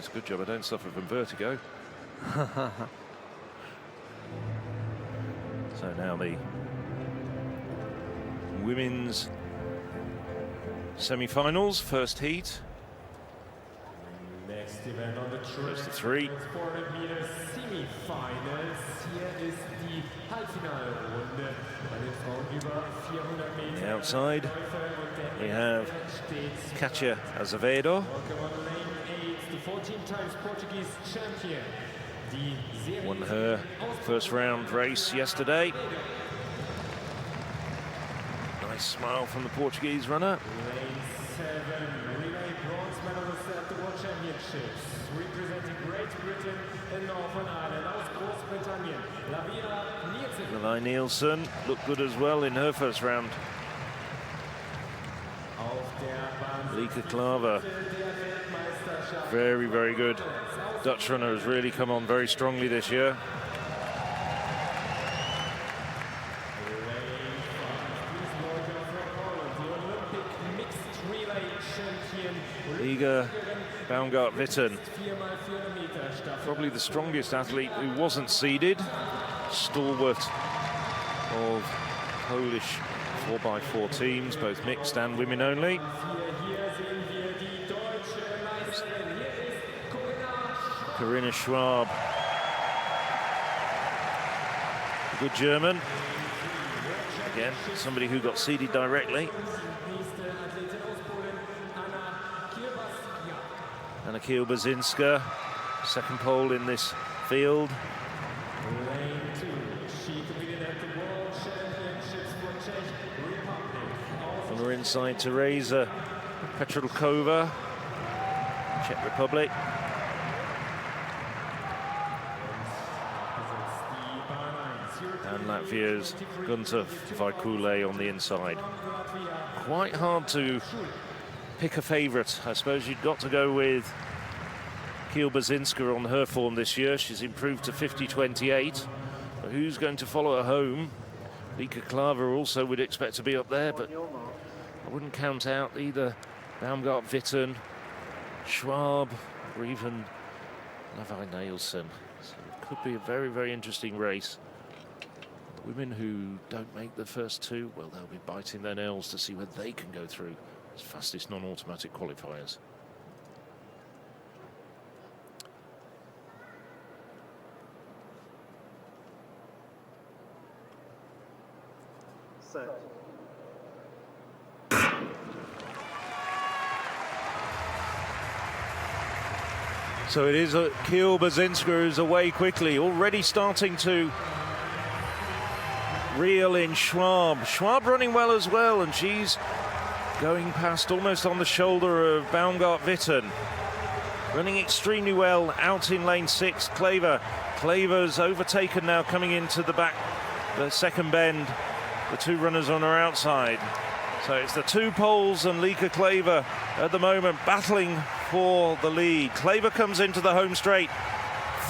It's a good job I don't suffer from vertigo. So now the women's semi-finals, first heat. Next event on the track, the 3. 400 meters semi-finals. Hier ist die Halbfinalrunde bei den Frauen über 400 Meter. On the outside, we have Katja Azevedo. The 14 times Portuguese champion. Won her first round race yesterday. Nice smile from the Portuguese runner. Lane 7, relay bronze medalist at the World Championships, representing Great Britain and Northern Ireland, aus Großbritannien. Levi Nielsen looked good as well in her first round. Lieke Klaver, very, very good. Dutch runner has really come on very strongly this year. Liga Baumgart-Witten, probably the strongest athlete who wasn't seeded. Stalwart of Polish 4x4 teams, both mixed and women only. Corinna Schwab, a good German. Again, somebody who got seeded directly. Anna Kiel-Basinska, second pole in this field. On her inside, Teresa Petrolkova, Czech Republic. And Latvia's Gunter Vaikule on the inside. Quite hard to pick a favourite. I suppose you'd got to go with Kiel-Basinska on her form this year. She's improved to 50.28. But who's going to follow her home? Lieke Klaver also would expect to be up there, but I wouldn't count out either Baumgart-Witten, Schwab, or even Levi Nielsen. So it could be a very, very interesting race. The women who don't make the first two, well, they'll be biting their nails to see whether they can go through as fastest non-automatic qualifiers. Set. So it is Kiel-Basinska who's away quickly, already starting to reel in Schwab. Schwab running well as well, and she's going past almost on the shoulder of Baumgart-Witten. Running extremely well out in lane 6, Klaver. Klaver's overtaken now coming into the back, the second bend. The two runners on her outside. So it's the two poles and Lieke Klaver at the moment battling for the lead. Klaver comes into the home straight,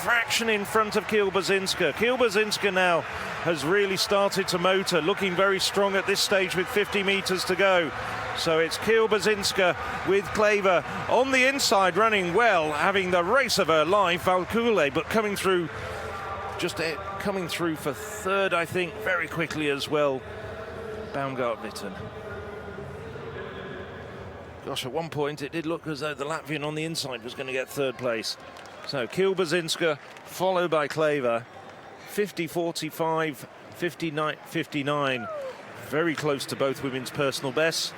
fraction in front of Kiel-Basinska. Kiel-Basinska now has really started to motor, looking very strong at this stage with 50 meters to go. So it's Kiel-Basinska with Klaver on the inside, running well, having the race of her life. Valkule, but coming through for third, I think, very quickly as well. Baumgart-Witten. Gosh, at one point it did look as though the Latvian on the inside was going to get third place. So Kiel-Basinska followed by Klaver. 50.45, 59.59. Very close to both women's personal bests.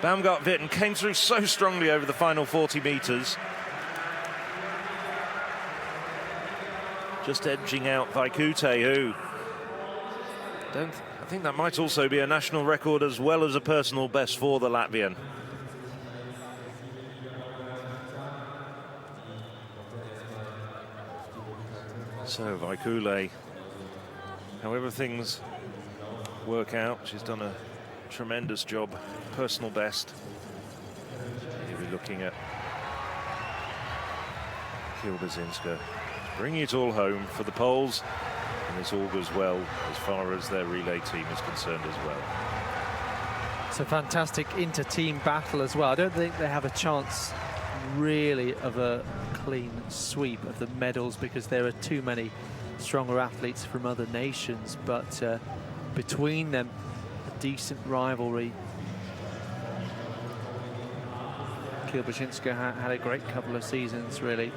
Baumgart-Witten came through so strongly over the final 40 meters. Just edging out Vaikute, who I think that might also be a national record as well as a personal best for the Latvian. So Vaikule, however things work out, she's done a tremendous job, personal best. Here we're looking at Kiel-Basinska. Bringing it all home for the Poles, and this augurs well as far as their relay team is concerned as well. It's a fantastic inter-team battle as well. I don't think they have a chance really of a clean sweep of the medals because there are too many stronger athletes from other nations, but between them, a decent rivalry. Kilbaszynska had a great couple of seasons, really.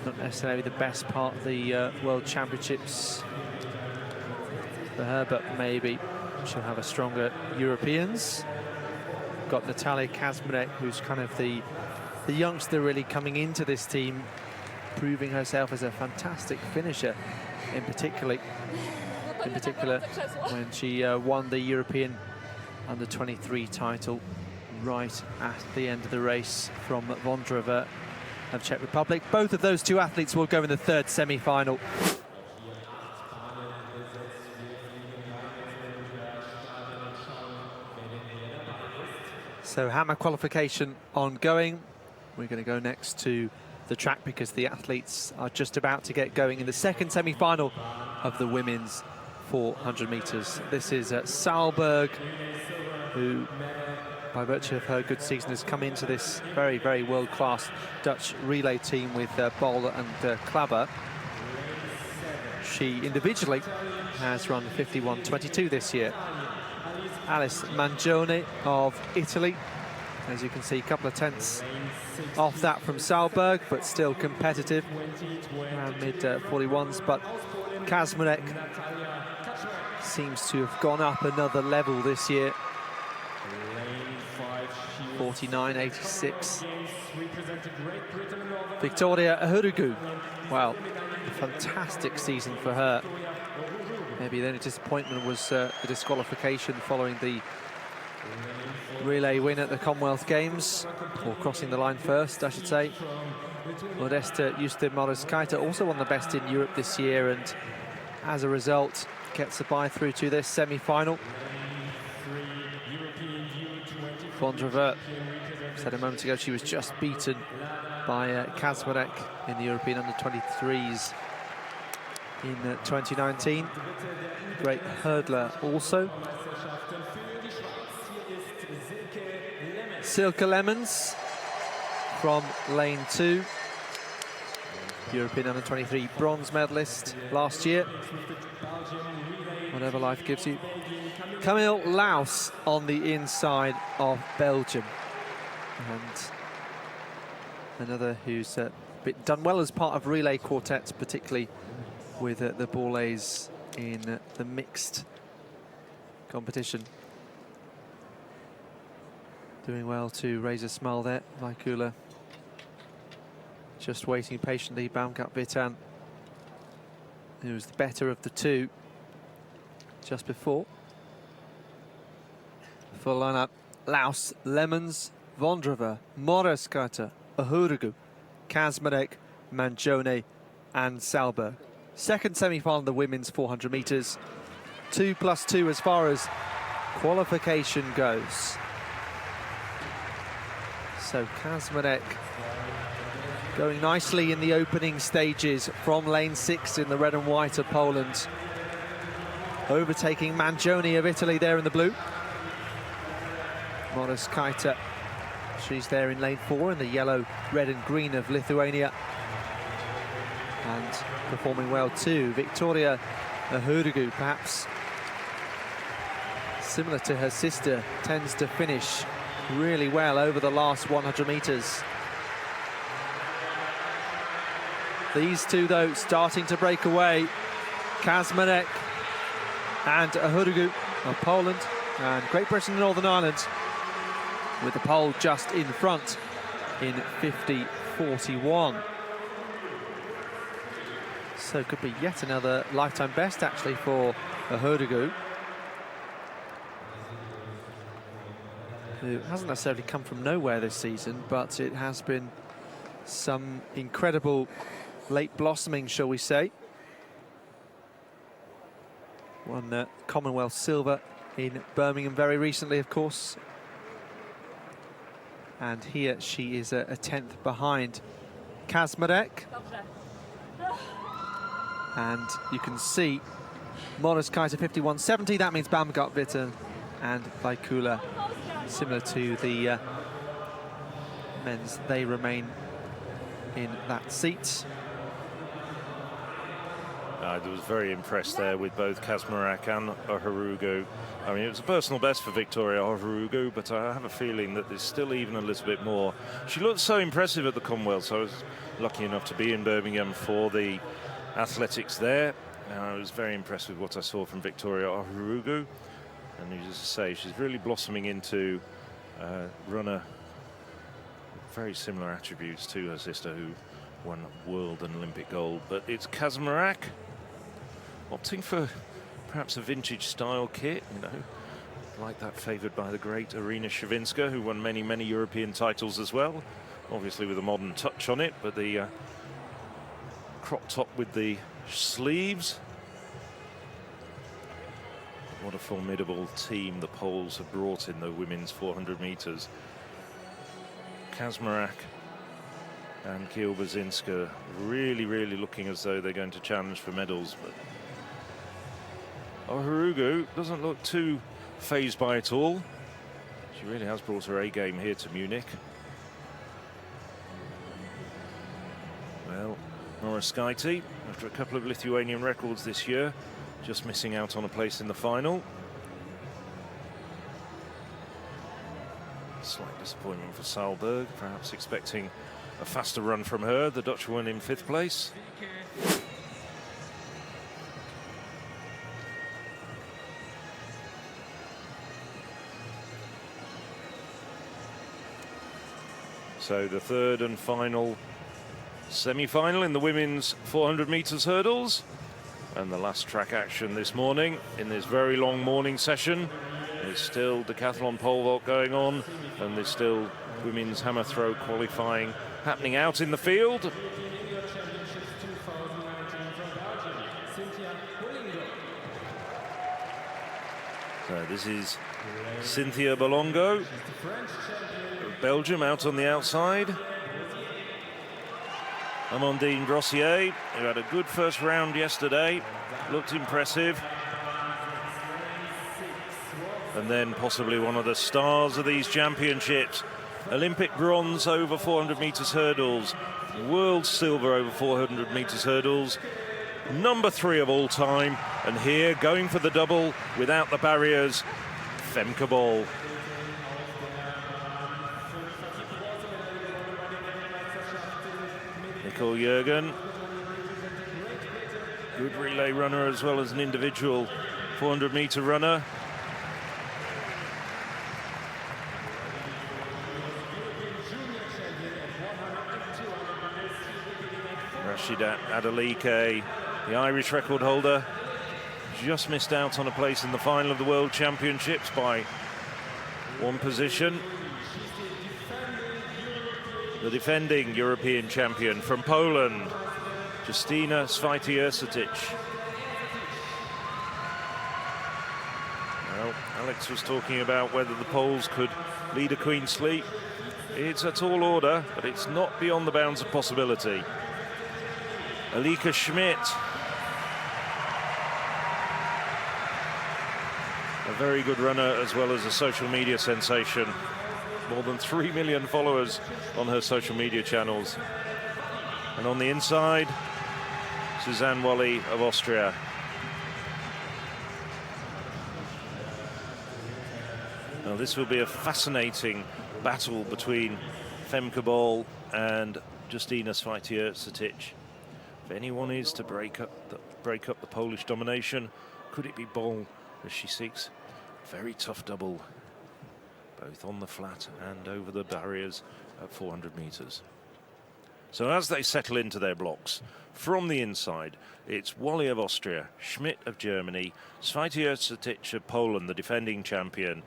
Not necessarily the best part of the World Championships for her, but maybe she'll have a stronger Europeans. Got Natalia Kazmarek, who's kind of the youngster really coming into this team, proving herself as a fantastic finisher, in particular when she won the European under-23 title right at the end of the race from Vondrova of Czech Republic. Both of those two athletes will go in the third semi-final. So hammer qualification ongoing. We're going to go next to the track because the athletes are just about to get going in the second semi-final of the women's 400 meters. This is Saalberg, who by virtue of her good season has come into this very, very world-class Dutch relay team with Bol and Klaver. She individually has run 51.22 this year. Alice Mangione of Italy, as you can see, a couple of tenths off that from Saalberg, but still competitive around mid-41s. But Kazmarek seems to have gone up another level this year. 49.86. Victoria Ahurugu, well, a fantastic season for her. Maybe the only disappointment was the disqualification following the relay win at the Commonwealth Games, or crossing the line first, I should say. Modesta Justin-Moreskite also won the best in Europe this year, and as a result gets a bye through to this semi-final. Vondrova said a moment ago she was just beaten by Kazmarek in the European under-23s in 2019. Great hurdler also. Silke Lemmens from lane 2. European under-23 bronze medalist last year. Whatever life gives you. Camille Laus on the inside of Belgium. And another who's done well as part of relay quartets, particularly with the Borlays in the mixed competition. Doing well to raise a smile there, Vaikula. Just waiting patiently, Baumgart-Witan, who was the better of the two just before. Full lineup: Laus, Lemmens, Vondrova, Moreskite, Ahurugu, Kazmarek, Mangione and Saalberg. Second semi-final of the women's 400 meters. 2+2 as far as qualification goes. So Kazmarek going nicely in the opening stages from lane 6 in the red and white of Poland. Overtaking Mangione of Italy there in the blue. Moreskite, she's there in lane 4 in the yellow, red and green of Lithuania. And performing well too. Victoria Ahurugu, perhaps similar to her sister, tends to finish really well over the last 100 meters. These two, though, starting to break away. Kazmarek and Ahurugu of Poland, and Great Britain and Northern Ireland with the pole just in front in 50.41. So could be yet another lifetime best, actually, for Ahurugu, who hasn't necessarily come from nowhere this season, but it has been some incredible late blossoming, shall we say. Won Commonwealth silver in Birmingham very recently, of course. And here she is a 10th behind Kazmarek. And you can see Moreskite 51.70. That means Baumgart-Witan and Vaikula, similar to the men's, they remain in that seat. I was very impressed there with both Kaczmarek and Ohurugu. I mean, it was a personal best for Victoria Ohurugu, but I have a feeling that there's still even a little bit more. She looked so impressive at the Commonwealth, so I was lucky enough to be in Birmingham for the athletics there. And I was very impressed with what I saw from Victoria Ohurugu. And needless to say, she's really blossoming into a runner with very similar attributes to her sister, who won world and Olympic gold. But it's Kaczmarek opting for perhaps a vintage style kit, you know, like that favoured by the great Irina Shevchinska, who won many, many European titles as well, obviously with a modern touch on it, but the crop top with the sleeves. What a formidable team the Poles have brought in the women's 400 metres. Kaczmarek and Kiełbaszynska really, really looking as though they're going to challenge for medals. But Ohurugu doesn't look too phased by it all. She really has brought her A game here to Munich. Well, Moraskaite, after a couple of Lithuanian records this year, just missing out on a place in the final. Slight disappointment for Saalberg, perhaps expecting a faster run from her. The Dutch won in 5th place. So the third and final semi-final in the women's 400 metres hurdles. And the last track action this morning in this very long morning session. There's still decathlon pole vault going on, and there's still women's hammer throw qualifying happening out in the field. So this is Cynthia Bolongo of Belgium out on the outside. Amandine Grossier, who had a good first round yesterday, looked impressive. And then possibly one of the stars of these championships. Olympic bronze over 400 metres hurdles, world silver over 400 metres hurdles, number 3 of all time, and here going for the double without the barriers, Femke Bol. Nicole Jürgen, good relay runner as well as an individual 400 metre runner. Rashida Adeleke, the Irish record holder, just missed out on a place in the final of the World Championships by 1 position. The defending European champion from Poland, Justyna Świętierszyc. Well, Alex was talking about whether the Poles could lead a Queen's Sleep. It's a tall order, but it's not beyond the bounds of possibility. Alika Schmidt, a very good runner as well as a social media sensation. More than 3 million followers on her social media channels. And on the inside, Suzanne Wally of Austria. Now this will be a fascinating battle between Femke Bol and Justyna Świętierszyc. If anyone is to break up the Polish domination, could it be Bol as she seeks a very tough double, both on the flat and over the barriers at 400 metres. So as they settle into their blocks, from the inside, it's Wally of Austria, Schmidt of Germany, Świętierszyc of Poland, the defending champion,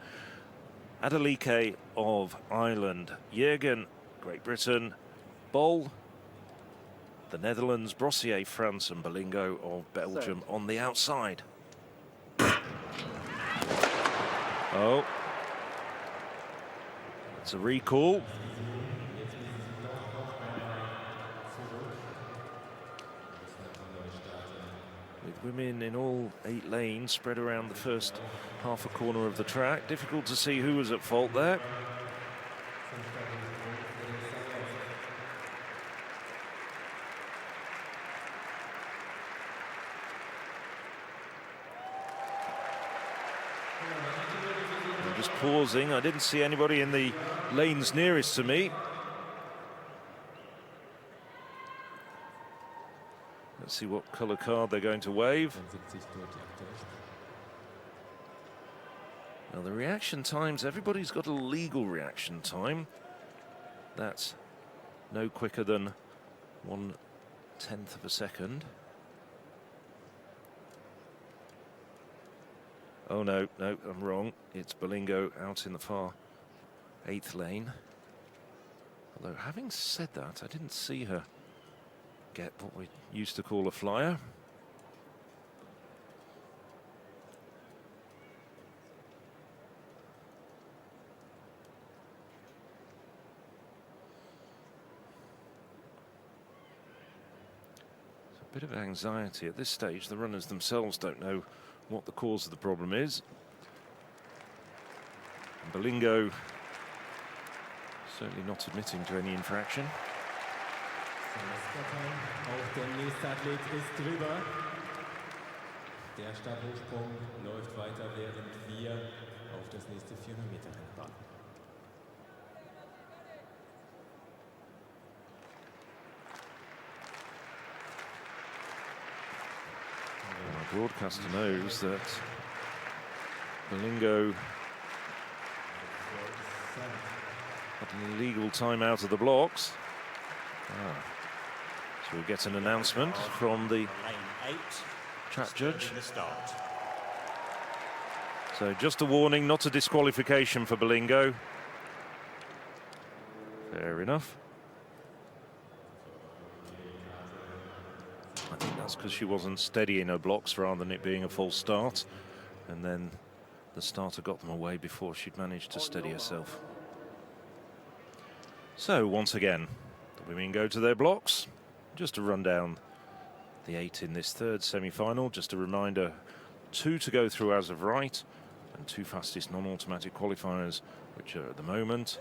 Adeleke of Ireland, Jürgen, Great Britain, Bol, the Netherlands, Brossier, France, and Bolingo of Belgium on the outside. Oh. It's a recall. With women in all 8 lanes spread around the first half a corner of the track. Difficult to see who was at fault there. pausing. I didn't see anybody in the lanes nearest to me. Let's see what colour card they're going to wave. Now the reaction times, everybody's got a legal reaction time. That's no quicker than 1/10 of a second. Oh no, I'm wrong. It's Belingo out in the far 8th lane. Although having said that, I didn't see her get what we used to call a flyer. Bit of anxiety at this stage. The runners themselves don't know what the cause of the problem is. And Belingo certainly not admitting to any infraction. Auch der nächste Athlet ist drüber. Der Stabhochsprung läuft weiter, während wir auf das nächste 400 Meter Rennen warten. Our broadcaster knows that Belingo had an illegal time out of the blocks. So we get an announcement from the track judge. So just a warning, not a disqualification for Belingo. Fair enough. I think that's because she wasn't steady in her blocks rather than it being a false start. And then the starter got them away before she'd managed to steady herself. So once again, the women go to their blocks. Just to run down the 8 in this third semi-final. Just a reminder, 2 to go through as of right, and 2 fastest non-automatic qualifiers, which are at the moment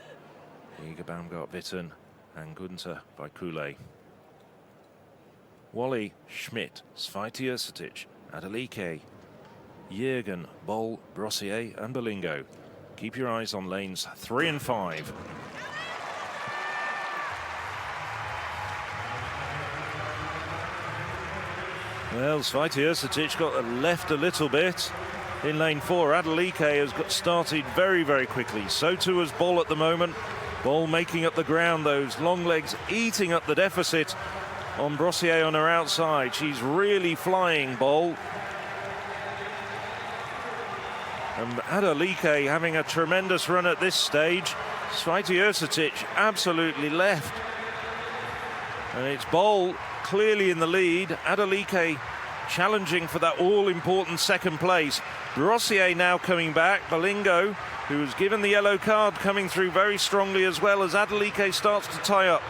Iga Baumgart-Witten and Günther Vaikule. Wally, Schmidt, Svite Ercetic, Adelike, Jürgen, Bol, Brossier and Belingo. Keep your eyes on lanes 3 and 5. Well, Svite Ercetic got left a little bit in lane 4. Adelike has got started very, very quickly. So too has Bol at the moment. Bol making up the ground, those long legs eating up the deficit on Brossier on her outside. She's really flying, Bol. And Adelike having a tremendous run at this stage. Svite Ercetic absolutely left. And it's Bol clearly in the lead. Adelike challenging for that all-important second place. Brossier now coming back. Belingo, who was given the yellow card, coming through very strongly as well as Adelike starts to tie up.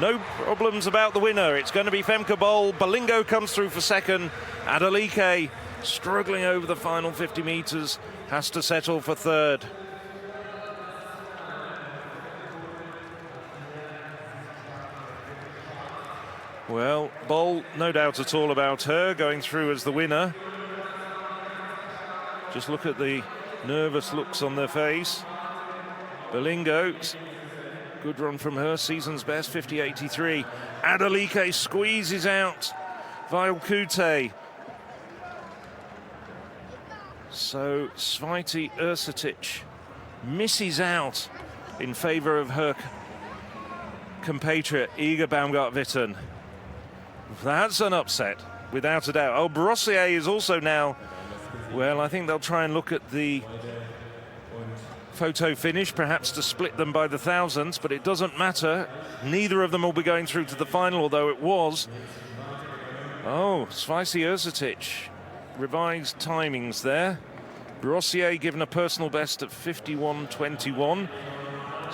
No problems about the winner. It's going to be Femke Bol. Belingo comes through for second. Adelike struggling over the final 50 metres, has to settle for third. Well, Bol, no doubt at all about her going through as the winner. Just look at the nervous looks on their face. Belingo, good run from her, season's best, 50.83. Adelike squeezes out Vaikule. So Svite Ercetic misses out in favour of her compatriot Iga Baumgart-Witten. That's an upset, without a doubt. Oh, Brossier is also now, well, I think they'll try and look at the photo finish, perhaps to split them by the thousandths, but it doesn't matter. Neither of them will be going through to the final, although it was. Oh, Svite Ercetic, revised timings there. Brossier given a personal best at 51.21.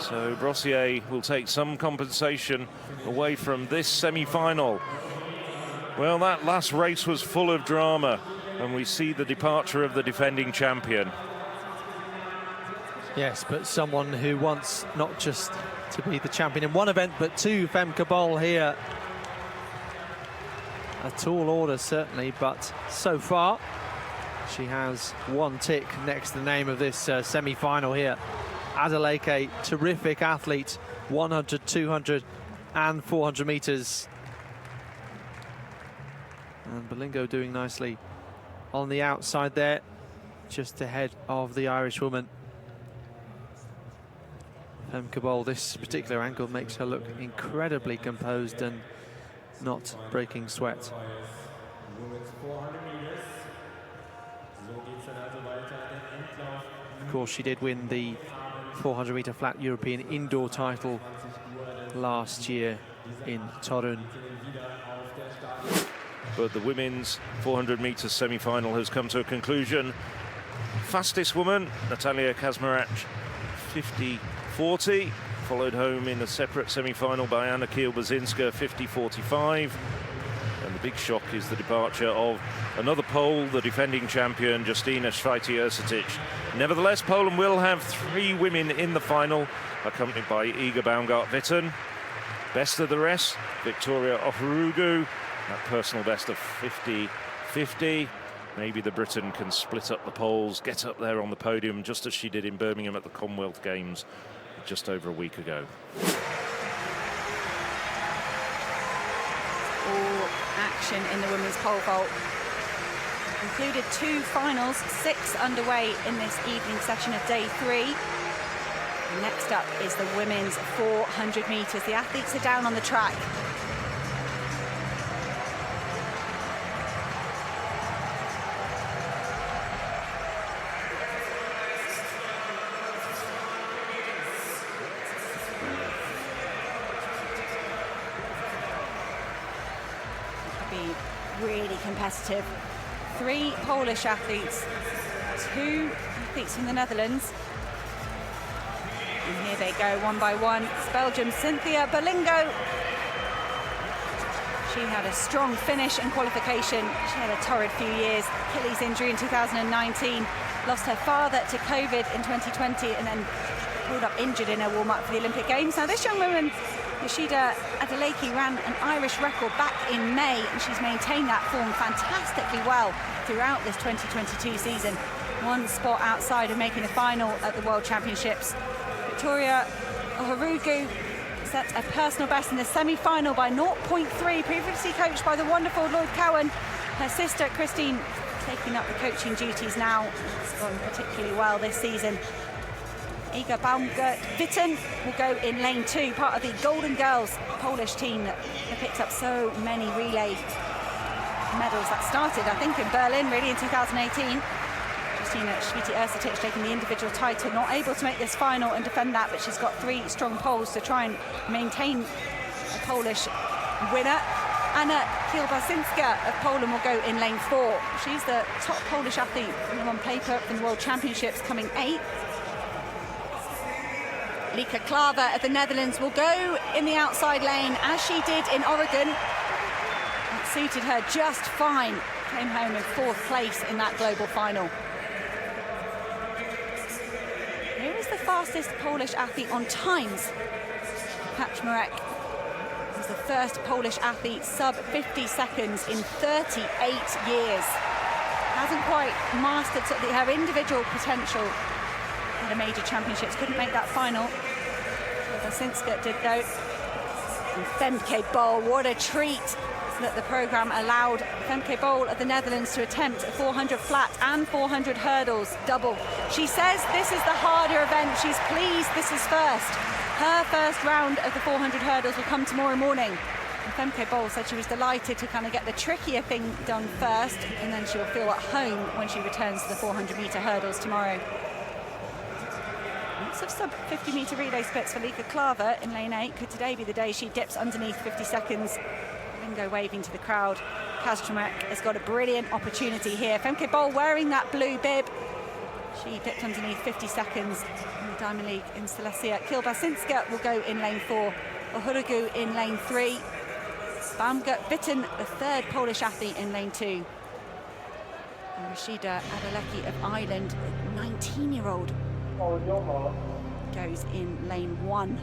So Brossier will take some compensation away from this semi-final. Well, that last race was full of drama, and we see the departure of the defending champion. Yes, but someone who wants not just to be the champion in one event, but 2, Femke Bol here. A tall order, certainly, but so far, She has one tick next to the name of this semi-final here. Adeleke, terrific athlete, 100, 200 and 400 metres. And Bolingo doing nicely on the outside there, just ahead of the Irish woman. Femke Bol, this particular angle makes her look incredibly composed and not breaking sweat. Of course, she did win the 400-metre flat European indoor title last year in Torun. But the women's 400 metres semi-final has come to a conclusion. Fastest woman, Natalia Kazmarek, 50-40, followed home in a separate semi-final by Anna Kielbasinska, 50-45. And the big shock is the departure of another Pole, the defending champion, Justyna Schweite-Ercetic. Nevertheless, Poland will have 3 women in the final, accompanied by Iga Baumgart-Witten. Best of the rest, Victoria Ohurugu, that personal best of 50-50. Maybe the Briton can split up the Poles, get up there on the podium, just as she did in Birmingham at the Commonwealth Games just over a week ago. All action in the women's pole vault. Included 2 finals, 6 underway in this evening session of day 3. And next up is the women's 400 metres. The athletes are down on the track. Really competitive. 3 Polish athletes, 2 athletes from the Netherlands. And here they go, one by one. It's Belgium's Cynthia Bolingo. She had a strong finish and qualification. She had a torrid few years. Achilles injury in 2019. Lost her father to COVID in 2020 and then pulled up injured in her warm-up for the Olympic Games. Now this young woman, Yoshida Adeleke, ran an Irish record back in May, and she's maintained that form fantastically well throughout this 2022 season. 1 spot outside of making the final at the World Championships. Victoria Ohurugu set a personal best in the semi-final by 0.3, previously coached by the wonderful Lloyd Cowan. Her sister Christine taking up the coaching duties now. It's gone particularly well this season. Iga Baumgart-Witten will go in lane 2, part of the Golden Girls Polish team that picked up so many relay medals. That started, I think, in Berlin, really, in 2018. Justyna Schweite-Ercetic taking the individual title, not able to make this final and defend that, but she's got 3 strong poles to try and maintain a Polish winner. Anna Kielbasinska of Poland will go in lane 4. She's the top Polish athlete on paper from the World Championships, coming 8th. Lieke Klaver of the Netherlands will go in the outside lane, as she did in Oregon. That suited her just fine. Came home in 4th place in that global final. Here is the fastest Polish athlete on times. Kaczmarek was the first Polish athlete sub 50 seconds in 38 years. Hasn't quite mastered her individual potential in the major championships. Couldn't make that final. Basinska did though. And Femke Bol, what a treat that the programme allowed Femke Bol of the Netherlands to attempt a 400 flat and 400 hurdles double. She says this is the harder event. She's pleased this is first. Her first round of the 400 hurdles will come tomorrow morning. And Femke Bol said she was delighted to kind of get the trickier thing done first, and then she'll feel at home when she returns to the 400-metre hurdles tomorrow. Lots of sub-50 metre relay splits for Lieke Klaver in lane 8. Could today be the day she dips underneath 50 seconds? Lingo waving to the crowd. Kaczmarek has got a brilliant opportunity here. Femke Bol wearing that blue bib. She dipped underneath 50 seconds in the Diamond League in Silesia. Kielbasinska will go in lane 4. Ohurugu in lane 3. Baumgart-Witten, the 3rd Polish athlete, in lane 2. And Rashida Adeleke of Ireland, 19-year-old, goes in lane 1.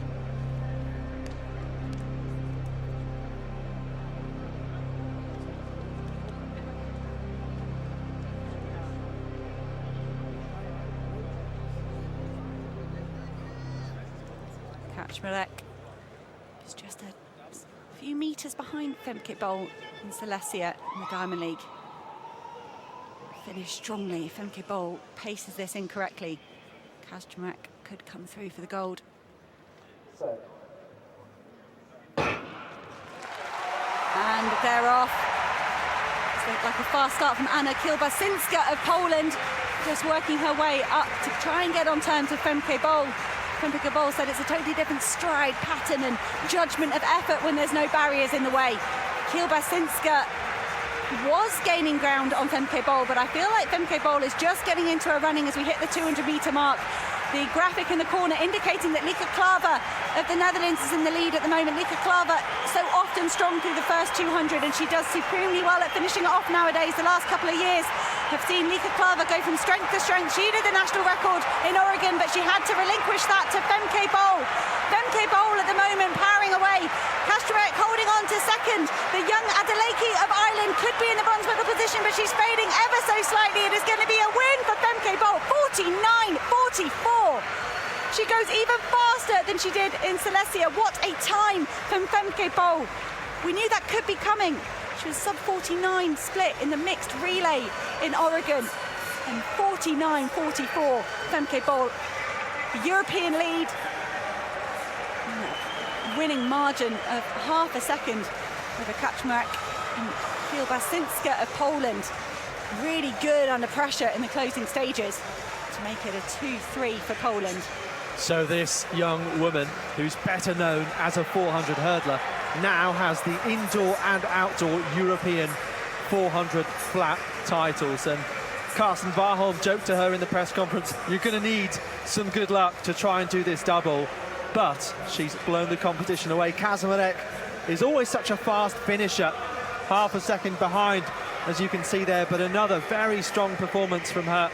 Kaczmarek is just a few metres behind Femke Bol in Silesia in the Diamond League. Finished strongly. Femke Bol paces this incorrectly. Kaczmarek could come through for the gold. And they're off. It's like a fast start from Anna Kilbasinska of Poland, just working her way up to try and get on terms with Femke Bol. Femke Bol said it's a totally different stride pattern and judgment of effort when there's no barriers in the way. Kilbasinska was gaining ground on Femke Bol, but I feel like Femke Bol is just getting into her running as we hit the 200-metre mark. The graphic in the corner indicating that Lieke Klaver of the Netherlands is in the lead at the moment. Lieke Klaver so often strong through the first 200, and she does supremely well at finishing it off nowadays. The last couple of years have seen Lieke Klaver go from strength to strength. She did the national record in Oregon, but she had to relinquish that to Femke Bol. Femke Bol at the moment powering away. Kaczmarek holding on to second. The young Adeleke of Ireland could be in the bronze medal position, but she's fading ever so slightly. It is going to be a win for Femke Bol, 49.44. She goes even faster than she did in Silesia. What a time from Femke Bol. We knew that could be coming. She was sub-49 split in the mixed relay in Oregon. And 49.44, Femke Bol, the European lead. Winning margin of half a second over Kaczmarek and Kilbasinska of Poland. Really good under pressure in the closing stages to make it a 2-3 for Poland. So this young woman, who's better known as a 400 hurdler, now has the indoor and outdoor European 400 flat titles. And Carsten Warholm joked to her in the press conference, you're going to need some good luck to try and do this double. But she's blown the competition away. Kaczmarek is always such a fast finisher, half a second behind, as you can see there, but another very strong performance from her.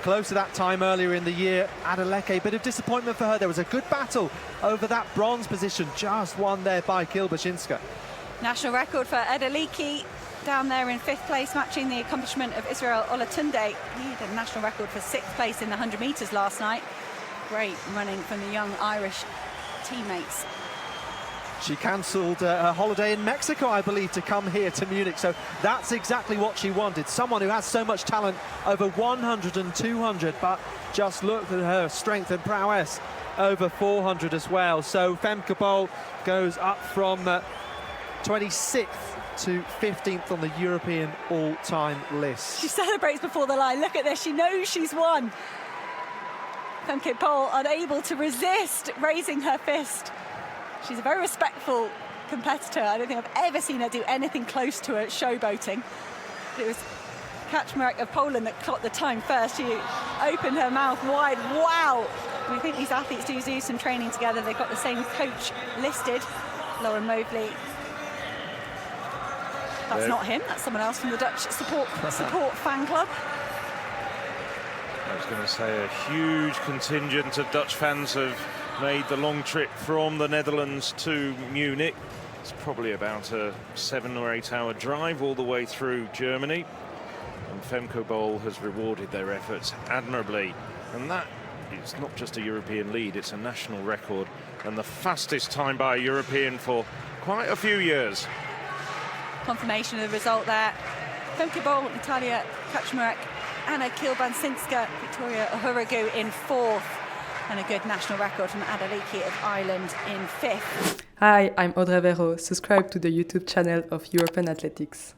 Close to that time earlier in the year. Adeleke, bit of disappointment for her. There was a good battle over that bronze position, just won there by Kilbasinska. National record for Adeleke down there in 5th place, matching the accomplishment of Israel Olatunde. He had a national record for 6th place in the 100 metres last night. Great running from the young Irish teammates. She cancelled her holiday in Mexico, I believe, to come here to Munich. So that's exactly what she wanted. Someone who has so much talent over 100 and 200, but just look at her strength and prowess over 400 as well. So Femke Bol goes up from 26th to 15th on the European all-time list. She celebrates before the line. Look at this. She knows she's won. Femke Bol unable to resist raising her fist. She's a very respectful competitor. I don't think I've ever seen her do anything close to a showboating. It was Kaczmarek of Poland that clocked the time first. She opened her mouth wide. Wow! We think these athletes do some training together. They've got the same coach listed, Lauren Mobley. That's not him. That's someone else from the Dutch support fan club. I was going to say a huge contingent of Dutch fans have made the long trip from the Netherlands to Munich. It's probably about a 7 or 8 hour drive all the way through Germany. And Femke Bol has rewarded their efforts admirably. And that is not just a European lead, it's a national record. And the fastest time by a European for quite a few years. Confirmation of the result there. Femke Bol, Natalia Kaczmarek, Anna Kilbasinska, Victoria Uhuragu in 4th. And a good national record from Adeleke of Ireland in 5th. Hi, I'm Audrey Vero. Subscribe to the YouTube channel of European Athletics.